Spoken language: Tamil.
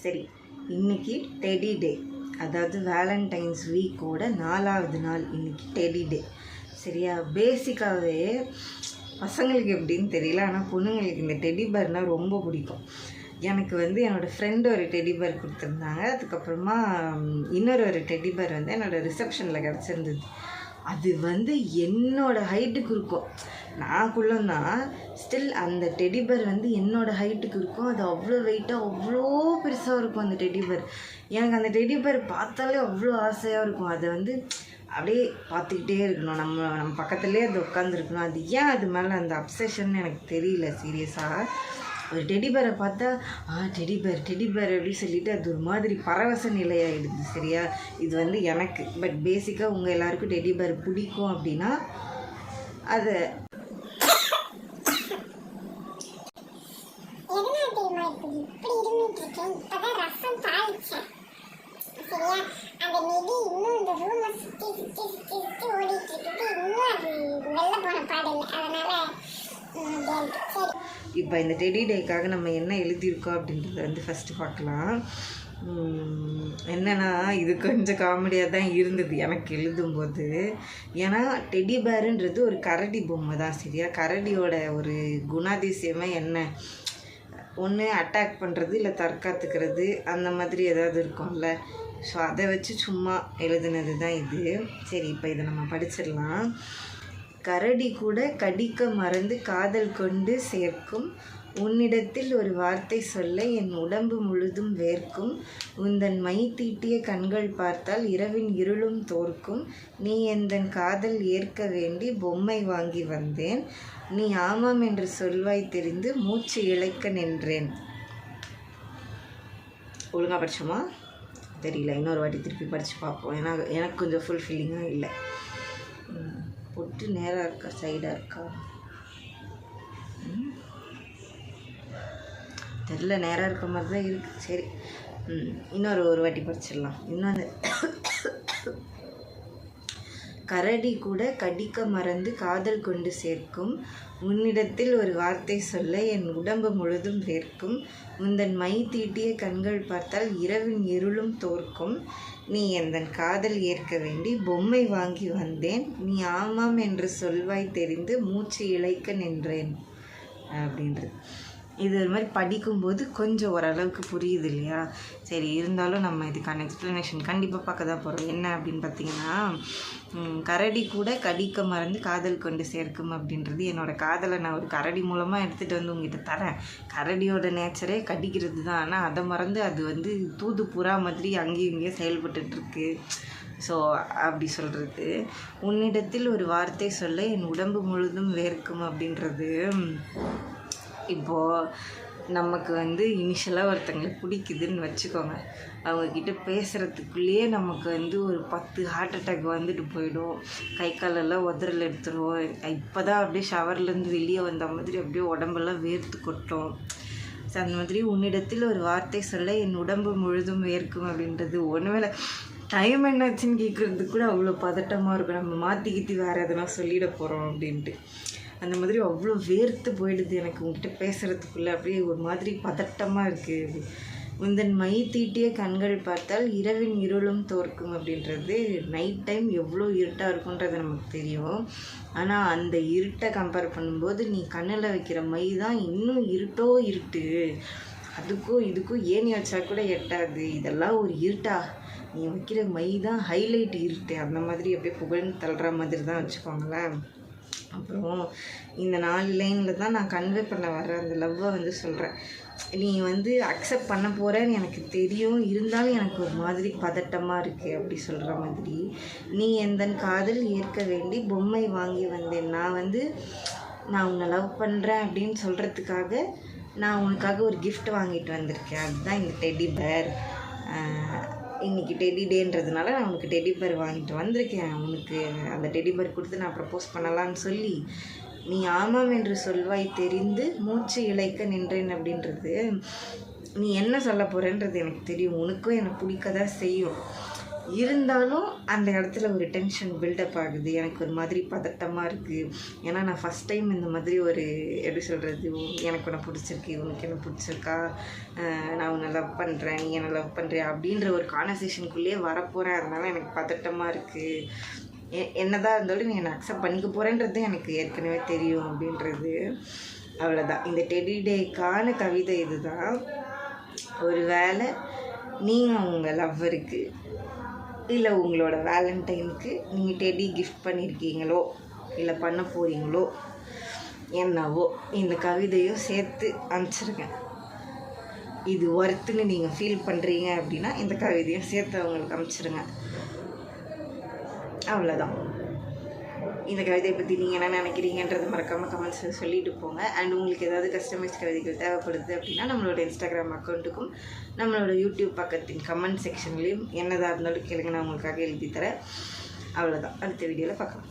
சரி, இன்றைக்கி டெடி டே, அதாவது வேலண்டைன்ஸ் வீக்கோட 4வது நாள் இன்றைக்கி டெடி டே. சரியா? பேசிக்காகவே பசங்களுக்கு எப்படின்னு தெரியல, ஆனால் பொண்ணுங்களுக்கு இந்த டெடி பேர்னால் ரொம்ப பிடிக்கும். எனக்கு என்னோடய ஃப்ரெண்டு ஒரு டெடி பேர் கொடுத்துருந்தாங்க. அதுக்கப்புறமா இன்னொரு டெடி பேர் என்னோடய ரிசப்ஷனில் கிடச்சிருந்தது. அது என்னோடய ஹைட்டுக்கு இருக்கும். நான் குள்ளந்தான், ஸ்டில் அந்த டெடி பேர் என்னோடய ஹைட்டுக்கு இருக்கும். அது அவ்வளோ வெயிட்டாக அவ்வளோ பெருசாக இருக்கும் அந்த டெடி பேர். எனக்கு அந்த டெடி பேர் பார்த்தாலே அவ்வளோ ஆசையாக இருக்கும். அதை அப்படியே பார்த்துக்கிட்டே இருக்கணும், நம்ம பக்கத்துலேயே அது உட்காந்துருக்கணும். அது ஏன் அது மேலே அந்த அப்சஷன் எனக்கு தெரியல சீரியஸாக. ஒரு டெடி பேரை பார்த்தா டெடி பேர் அப்படின்னு சொல்லிட்டு அது ஒரு மாதிரி பரவச நிலையாகிடுது. சரியா? இது எனக்கு. பட் பேசிக்காக உங்கள் எல்லாருக்கும் டெடி பேர் பிடிக்கும் அப்படின்னா அதை இப்போ இந்த டெடி டேக்காக நம்ம என்ன எழுதியிருக்கோம் அப்படின்றத ஃபஸ்ட்டு பார்க்கலாம். என்னென்னா, இது கொஞ்சம் காமெடியாக தான் இருந்தது எனக்கு எழுதும்போது. ஏன்னா டெடி பேருன்றது ஒரு கரடி பொம்மை தான். சரியா? கரடியோட ஒரு குணாதிசயமே என்ன, ஒன்று அட்டாக் பண்ணுறது, இல்லை தற்காத்துக்கிறது, அந்த மாதிரி ஏதாவது இருக்கும்ல. ஸோ அதை வச்சு சும்மா எழுதுனது தான் இது. சரி, இப்போ இதை நம்ம படிச்சிடலாம். கரடி கூட கடிக்க மறந்து காதல் கொண்டு சேர்க்கும், உன்னிடத்தில் ஒரு வார்த்தை சொல்ல என் உடம்பு முழுதும் வேர்க்கும், உந்தன் மை தீட்டிய கண்கள் பார்த்தால் இரவின் இருளும் தோற்கும், நீ எந்தன் காதல் ஏற்க வேண்டி பொம்மை வாங்கி வந்தேன், நீ ஆமாம் என்று சொல்வாய் தெரிந்து மூச்சு இழைக்க நின்றேன். ஒழுங்காக படிச்சோமா தெரியல, இன்னொரு வாட்டி திருப்பி படித்து பார்ப்போம். ஏன்னா எனக்கு கொஞ்சம் ஃபுல்ஃபில்லிங்காக இல்லை. பொட்டு நேராக இருக்கா சைடாக இருக்கா தெரில, நேராக இருக்க மாதிரி தான் இருக்குது. சரி, இன்னொரு வாட்டி படிச்சிடலாம். இன்னொன்று, கரடி கூட கடிக்க மறந்து காதல் கொண்டு சேர்க்கும், உன்னிடத்தில் ஒரு வார்த்தை சொல்ல என் உடம்பு முழுதும் வேர்க்கும், உந்தன் மை தீட்டிய கண்கள் பார்த்தால் இரவின் இருளும் தோற்கும், நீ எந்தன் காதல் ஏற்க வேண்டி பொம்மை வாங்கி வந்தேன், நீ ஆமாம் என்று சொல்வாய் தெரிந்து மூச்சு இழைக்க நின்றேன் அப்படின்றது. இது ஒரு மாதிரி படிக்கும்போது கொஞ்சம் ஓரளவுக்கு புரியுது இல்லையா? சரி, இருந்தாலும் நம்ம இதுக்கான எக்ஸ்ப்ளனேஷன் கண்டிப்பாக பார்க்க தான் போகிறோம். என்ன அப்படின்னு பார்த்தீங்கன்னா, கரடி கூட கடிக்க மறந்து காதல் கொண்டு சேர்க்கும் அப்படின்றது என்னோடய காதலை நான் ஒரு கரடி மூலமாக எடுத்துகிட்டு உங்ககிட்ட தரேன். கரடியோட நேச்சரே கடிக்கிறது தான். ஆனால் அதை மறந்து அது தூது புறா மாதிரி அங்கேயும் இங்கேயும் செயல்பட்டுருக்கு. ஸோ அப்படி சொல்கிறது. உன்னிடத்தில் ஒரு வார்த்தை சொல்ல என் உடம்பு முழுதும் வேர்க்கும் அப்படின்றது, இப்போது நமக்கு இனிஷியலாக ஒருத்தங்களை பிடிக்குதுன்னு வச்சுக்கோங்க. அவங்கக்கிட்ட பேசுகிறதுக்குள்ளேயே நமக்கு ஒரு 10 ஹார்ட் அட்டாக் வந்துட்டு போயிடும். கை காலெல்லாம் உதறல் எடுத்துடும். இப்போ தான் அப்படியே ஷவர்லேருந்து வெளியே வந்த மாதிரி அப்படியே உடம்பெல்லாம் வேர்த்து கொட்டும். ஸோ அந்த மாதிரி உன்னிடத்தில் ஒரு வார்த்தை சொல்ல என் உடம்பு முழுதும் வேர்க்கும் அப்படின்றது, ஒன்றுவேளை டைம் என்னாச்சுன்னு கேட்குறதுக்கு கூட அவ்வளோ பதட்டமாக இருக்கும். நம்ம மாற்றிக்கிட்டு வேறு எதனா சொல்லிட போகிறோம் அப்படின்ட்டு. அந்த மாதிரி அவ்வளோ வேர்த்து போயிடுது எனக்கு உங்ககிட்ட பேசுகிறதுக்குள்ளே. அப்படியே ஒரு மாதிரி பதட்டமாக இருக்குது. உந்தன் மை தீட்டிய கண்கள் பார்த்தால் இரவின் இருளும் தோற்கும் அப்படின்றது, நைட் டைம் எவ்வளோ இருட்டாக இருக்குன்றது நமக்கு தெரியும். ஆனால் அந்த இருட்டை கம்பேர் பண்ணும்போது நீ கண்ணில் வைக்கிற மை தான் இன்னும் இருட்டு. அதுக்கும் இதுக்கும் ஏணி வச்சா கூட எட்டாது. இதெல்லாம் ஒரு இருட்டா? நீ வைக்கிற மை தான் ஹைலைட் இருட்டு. அந்த மாதிரி அப்படியே புகழ்ந்து தள்ளுற மாதிரி தான் வச்சுக்கோங்களேன். அப்புறம் இந்த 4 லைனில் தான் நான் கன்வே பண்ண வர அந்த லவ்வை சொல்கிறேன். நீ அக்செப்ட் பண்ண போகிறேன்னு எனக்கு தெரியும், இருந்தாலும் எனக்கு ஒரு மாதிரி பதட்டமாக இருக்குது அப்படி சொல்கிற மாதிரி. நீ எந்தன் காதல் ஏற்க வேண்டி பொம்மை வாங்கி வந்தேன். நான் உன்னை லவ் பண்ணுறேன் அப்படின்னு சொல்கிறதுக்காக நான் உனக்காக ஒரு கிஃப்ட் வாங்கிட்டு வந்திருக்கேன். அதுதான் இந்த டெடி பேர். இன்றைக்கி டெடி டேன்றதுனால நான் உனக்கு டெடி பேர் வாங்கிட்டு வந்திருக்கேன். உனக்கு அந்த டெடி பேர் கொடுத்து நான் ப்ரப்போஸ் பண்ணலான்னு சொல்லி நீ ஆமாம் என்று சொல்வாய் தெரிந்து மூச்சு இழைக்க நின்றேன் அப்படின்றது, நீ என்ன சொல்ல போகிறேன்றது எனக்கு தெரியும். உனக்கும் என்னை பிடிக்க தான் செய்யும். இருந்தாலும் அந்த இடத்துல ஒரு டென்ஷன் பில்டப் ஆகுது. எனக்கு ஒரு மாதிரி பதட்டமாக இருக்குது. ஏன்னா நான் ஃபஸ்ட் டைம் இந்த மாதிரி ஒரு எப்படி சொல்கிறது, எனக்கு உன்னை பிடிச்சிருக்கு, உனக்கு என்ன பிடிச்சிருக்கா, நான் உன்னை லவ் பண்ணுறேன், நீ என்னை லவ் பண்ணுறியா அப்படின்ற ஒரு கான்வர்சேஷனுக்குள்ளேயே வரப்போகிறேன். அதனால் எனக்கு பதட்டமாக இருக்குது. என்னதான் இருந்தாலும் நீ என்னை அக்செப்ட் பண்ணிக்க போகிறேன்றது எனக்கு ஏற்கனவே தெரியும் அப்படின்றது. அவ்வளோதான். இந்த டெடி டேக்கான கவிதை இதுதான். ஒரு வேளை நீங்கள் உங்கள் லவ்வருக்கு இல்லை உங்களோட வேலண்டைனுக்கு நீங்கள் டெடி கிஃப்ட் பண்ணியிருக்கீங்களோ இல்லை பண்ண போகிறீங்களோ என்னவோ, இந்த கவிதையும் சேர்த்து அனுப்பிச்சிருங்க. இது ஒர்த்துன்னு நீங்கள் ஃபீல் பண்ணுறீங்க அப்படின்னா இந்த கவிதையும் சேர்த்து அவங்களுக்கு அனுப்பிச்சிருங்க. அவ்வளோதான். இந்த கவிதையை பற்றி நீங்கள் என்ன நினைக்கிறீங்கன்றது மறக்காமல் கமெண்ட்ஸில் சொல்லிட்டு போங்க. அண்ட் உங்களுக்கு ஏதாவது கஸ்டமைஸ் கவிதைகள் தேவைப்படுது அப்படின்னா நம்மளோட இன்ஸ்டாகிராம் அக்கௌண்ட்டுக்கும் நம்மளோட யூடியூப் பக்கத்தின் கமெண்ட் செக்ஷன்லேயும் என்னதாக இருந்தாலும் கேளுங்க, நான் உங்களுக்காக எழுதி தரேன். அவ்வளோதான். அடுத்த வீடியோவில் பார்க்கலாம்.